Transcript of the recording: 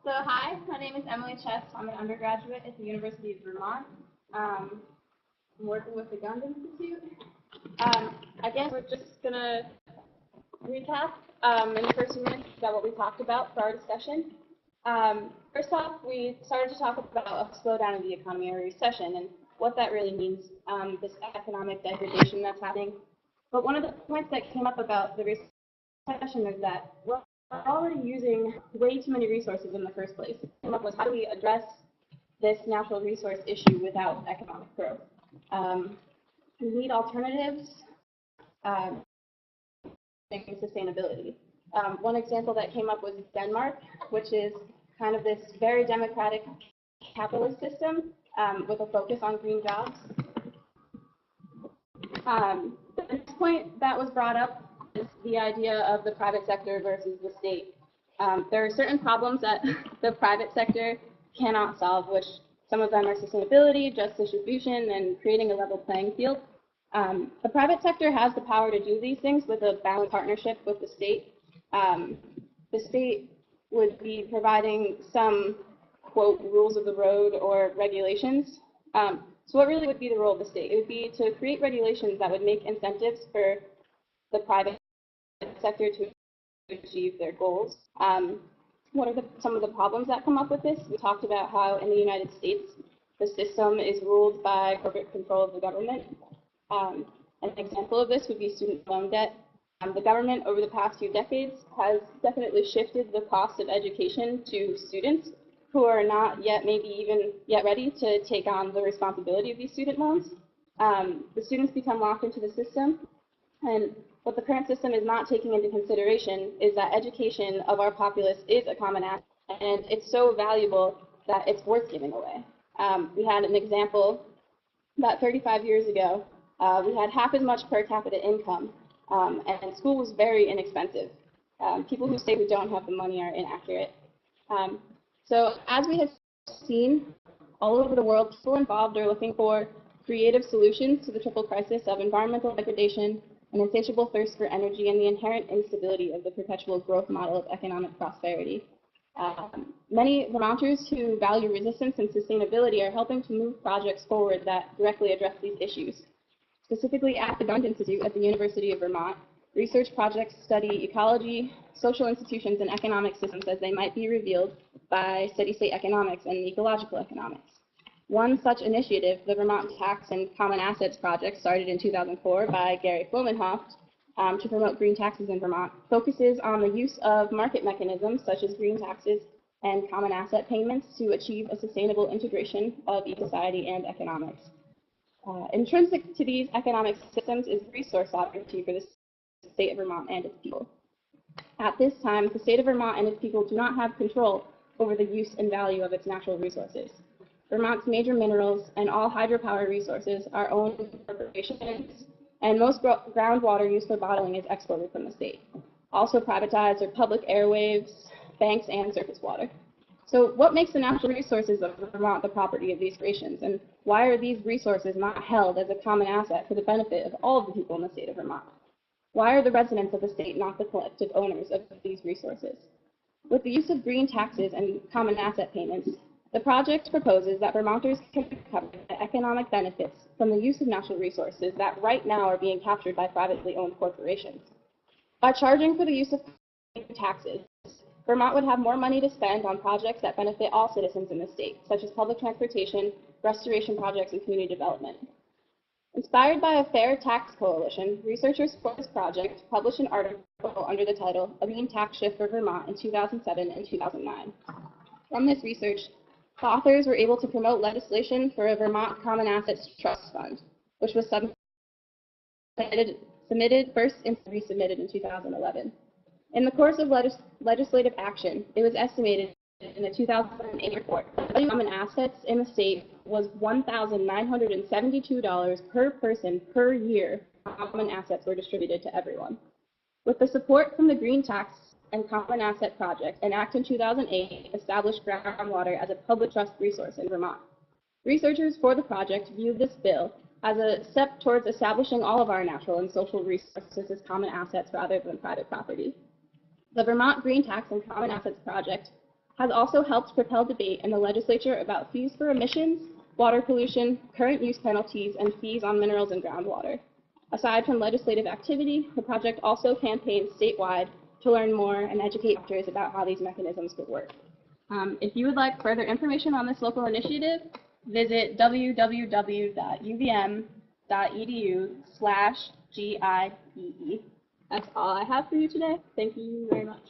So hi, my name is Emily Chess. I'm an undergraduate at the University of Vermont. I'm working with the Gund Institute. I guess we're just going to recap in the first few minutes about what we talked about for our discussion. First off, we started to talk about a slowdown in the economy or recession and what that really means, this economic degradation that's happening. But one of the points that came up about the recession is that we're already using way too many resources in the first place. Came up with how do we address this natural resource issue without economic growth? We need alternatives in sustainability. One example that came up was Denmark, which is kind of this very democratic capitalist system with a focus on green jobs. The next point that was brought up is the idea of the private sector versus the state. There are certain problems that the private sector cannot solve, which some of them are sustainability, just distribution, and creating a level playing field. The private sector has the power to do these things with a balanced partnership with the state. The state would be providing some, quote, rules of the road or regulations. So what really would be the role of the state? It would be to create regulations that would make incentives for the private sector to achieve their goals. What are some of the problems that come up with this? We talked about how in the United States, the system is ruled by corporate control of the government. An example of this would be student loan debt. The government over the past few decades has definitely shifted the cost of education to students who are not yet, maybe even yet ready to take on the responsibility of these student loans. The students become locked into the system, and what the current system is not taking into consideration is that education of our populace is a common asset, and it's so valuable that it's worth giving away. We had an example about 35 years ago. We had half as much per capita income, and school was very inexpensive. People who say we don't have the money are inaccurate. So as we have seen all over the world, people involved are looking for creative solutions to the triple crisis of environmental degradation, an insatiable thirst for energy, and the inherent instability of the perpetual growth model of economic prosperity. Many Vermonters who value resistance and sustainability are helping to move projects forward that directly address these issues. Specifically at the Gund Institute at the University of Vermont, research projects study ecology, social institutions, and economic systems as they might be revealed by steady-state economics and ecological economics. One such initiative, the Vermont Tax and Common Assets Project, started in 2004 by Gary Flomenhoft to promote green taxes in Vermont, focuses on the use of market mechanisms such as green taxes and common asset payments to achieve a sustainable integration of society and economics. Intrinsic to these economic systems is resource sovereignty for the state of Vermont and its people. At this time, the state of Vermont and its people do not have control over the use and value of its natural resources. Vermont's major minerals and all hydropower resources are owned by corporations, and most groundwater used for bottling is exported from the state. Also privatized are public airwaves, banks, and surface water. So what makes the natural resources of Vermont the property of these corporations, and why are these resources not held as a common asset for the benefit of all of the people in the state of Vermont? Why are the residents of the state not the collective owners of these resources? With the use of green taxes and common asset payments, the project proposes that Vermonters can recover the economic benefits from the use of natural resources that right now are being captured by privately owned corporations. By charging for the use of taxes, Vermont would have more money to spend on projects that benefit all citizens in the state, such as public transportation, restoration projects, and community development. Inspired by a Fair Tax Coalition, researchers for this project published an article under the title "A Green Tax Shift for Vermont" in 2007 and 2009. From this research, the authors were able to promote legislation for a Vermont Common Assets Trust Fund, which was submitted first and resubmitted in 2011. In the course of legislative action, it was estimated in a 2008 report that the common assets in the state was $1,972 per person per year. Common assets were distributed to everyone. With the support from the Green Tax and Common Asset Project, an act in 2008 established groundwater as a public trust resource in Vermont. Researchers for the project viewed this bill as a step towards establishing all of our natural and social resources as common assets rather than private property. The Vermont Green Tax and Common Assets Project has also helped propel debate in the legislature about fees for emissions, water pollution, current use penalties, and fees on minerals and groundwater. Aside from legislative activity, the project also campaigns statewide to learn more and educate voters about how these mechanisms could work. If you would like further information on this local initiative, visit www.uvm.edu/GIEE. That's all I have for you today. Thank you very much.